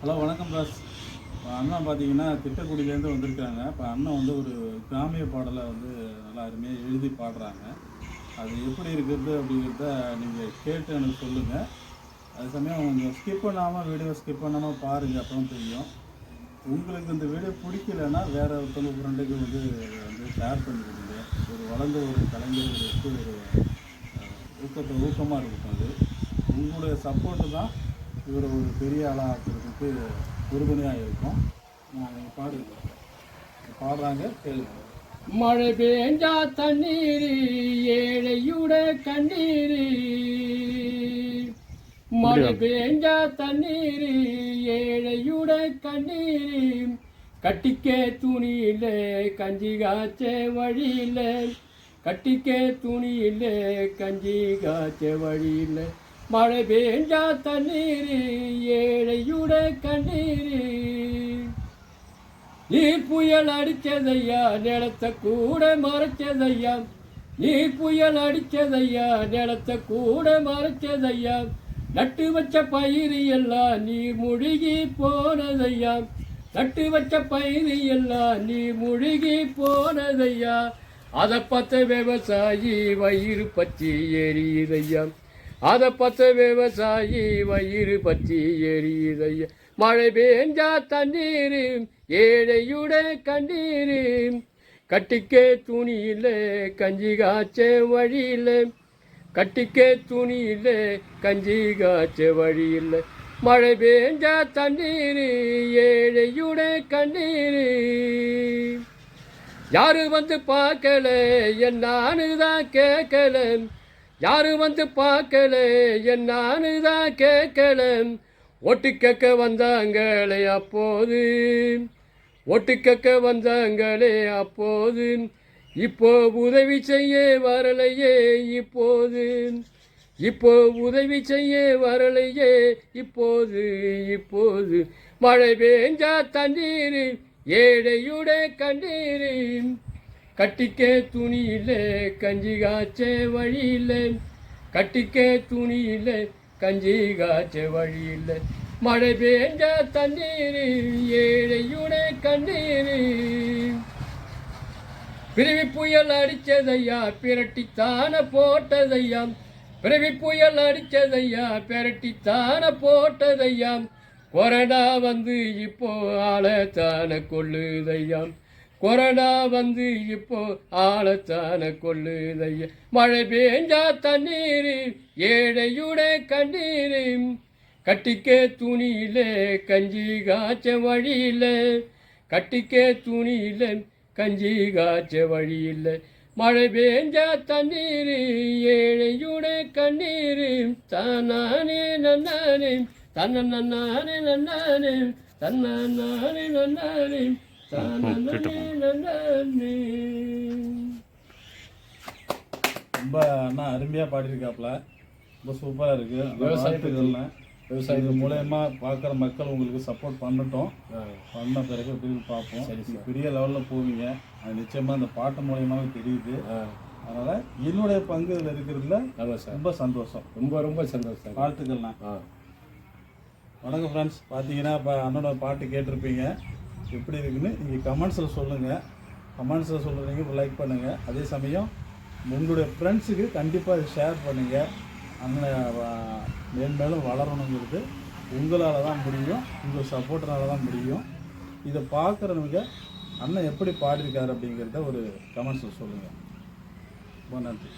Hello வணக்கம் pass. அண்ணன் பார்த்தீங்கன்னா திட்டக்குடியிலேருந்து வந்திருக்காங்க. இப்போ அண்ணன் வந்து ஒரு கிராமிய பாடலை வந்து நல்லா அருமையாக எழுதி பாடுறாங்க. அது எப்படி இருக்குது அப்படிங்கிறத நீங்கள் கேட்டு எனக்கு சொல்லுங்கள். அதே சமயம் கொஞ்சம் ஸ்கிப் பண்ணாமல் வீடியோ ஸ்கிப் பண்ணாமல் பாருங்கள், அப்போ தெரியும். உங்களுக்கு இந்த வீடியோ பிடிக்கலன்னா வேறு ஒருத்தவங்க ஃப்ரெண்டுக்கு வந்து ஷேர் பண்ணி கொடுங்க. ஒரு வளர்ந்த ஒரு கலைஞர்களுக்கு ஒரு ஊக்கமாக இருக்கும். அது உங்களுடைய சப்போர்ட்டு தான் இவர் ஒரு பெரிய ஆளாக ஆக்கிறதுக்கு உறுதுணையாக இருக்கும். நீங்கள் பாடுறாங்க கேளுங்க. மழை பெஞ்சா தண்ணீர் ஏழையுட கண்ணீர், மழை பெஞ்சா தண்ணீர் ஏழையுட கண்ணீர், கட்டிக்க துணியில கஞ்சி காய்ச்ச வழியில, கட்டிக்க துணியில கஞ்சி காய்ச்ச வழியில, மழை பெஞ்சா தண்ணீர் ஏழையுட கண்ணீர். நீர் புயல் அடிச்சதையா நிலத்தை கூட மறைச்சதையா, நீர் புயல் அடிச்சதையா நிலத்தை கூட மறைச்சதையா, நட்டு வச்ச பயிர் எல்லாம் நீர் முழுகி போனதையா, நட்டு வச்ச பயிர் எல்லாம் நீர் முழுகி போனதையா, அதை பார்த்த விவசாயி வயிறு பற்றி எரியுதையா, அதை பார்த்த விவசாயி வயிறு பற்றி எரியுதையா, மழை பெஞ்சா தண்ணீர் ஏழையுட கண்ணீர், கட்டிக்க துணியில கஞ்சி காய்ச்ச வழியில, கட்டிக்க துணியில கஞ்சி காய்ச்ச வழியில, மழை பெஞ்சா தண்ணீர் ஏழையுட கண்ணீர். யாரு வந்து பார்க்கல என்னான்னு தான் கேட்கல, யாரு வந்து பார்க்கல என்னான்னு தான் கேட்கல, ஒட்டு கேட்க வந்தாங்களே அப்போது, ஒட்டு கேட்க வந்தாங்களே அப்போது, இப்போ உதவி செய்ய வரலையே இப்போது, இப்போ உதவி செய்ய வரலையே இப்போது, இப்போது மழை பெஞ்சா தண்ணீர் ஏழையுட கண்ணீர், கட்டிக்க துணியில கஞ்சி காய்ச்ச வழியில, கட்டிக்க துணியில கஞ்சி காய்ச்ச வழியில, மழை பெஞ்சா தண்ணீர் ஏழையுட கண்ணீர். பிறவி புயல் அடிச்சதையா பிரட்டித்தான போட்டதையா, பிறவி புயல் அடிச்சதையா பிரட்டித்தான போட்டதையா, கொரோனா வந்து இப்போ ஆளத்தான கொள்ளுதையா, கொரோனா வந்து இப்போ ஆளத்தான கொள்ளுதையா, மழை பெஞ்சா தண்ணீர் ஏழையுட கண்ணீர், கட்டிக்க துணியில கஞ்சி காய்ச்ச வழியில, கட்டிக்க துணியில கஞ்சி காய்ச்ச வழியில, மழை பெஞ்சா தண்ணீர் ஏழையுட கண்ணீர். தானே நன்னானே தன்ன நன்னானே நன்னானே தன்னானே நன்னானே ரொம்ப அண்ணா அருமையாக பாடியிருக்காப்புல, ரொம்ப சூப்பராக இருக்குது. விவசாயத்துக்கள்னா விவசாயத்து மூலயமா பார்க்குற மக்கள் உங்களுக்கு சப்போர்ட் பண்ணட்டும், பண்ண பிறகு எப்படின்னு பார்ப்போம். பெரிய லெவலில் போவீங்க, அது நிச்சயமாக இந்த பாட்டு மூலயமாவே தெரியுது. அதனால் என்னுடைய பங்கு இதில் இருக்கிறதுல ரொம்ப சந்தோஷம், ரொம்ப ரொம்ப சந்தோஷம். வாழ்த்துக்கள்ண்ணா. வணக்கம் ஃப்ரெண்ட்ஸ். பார்த்தீங்கன்னா இப்போ அண்ணனோட பாட்டு கேட்டிருப்பீங்க, எப்படி இருக்குன்னு நீங்கள் கமெண்ட்ஸில் சொல்லுங்கள். கமெண்ட்ஸில் சொல்கிறீங்க, இப்போ லைக் பண்ணுங்கள். அதே சமயம் உங்களுடைய ஃப்ரெண்ட்ஸுக்கு கண்டிப்பாக இதை ஷேர் பண்ணுங்கள். அண்ணன் மேன்மேலும் வளரணுங்கிறது உங்களால் தான் முடியும், உங்கள் சப்போர்ட்டரால் தான் முடியும். இதை பார்க்குறவங்க அண்ணன் எப்படி பாடியிருக்காரு அப்படிங்கிறத ஒரு கமெண்ட்ஸில் சொல்லுங்கள். ரொம்ப நன்றி.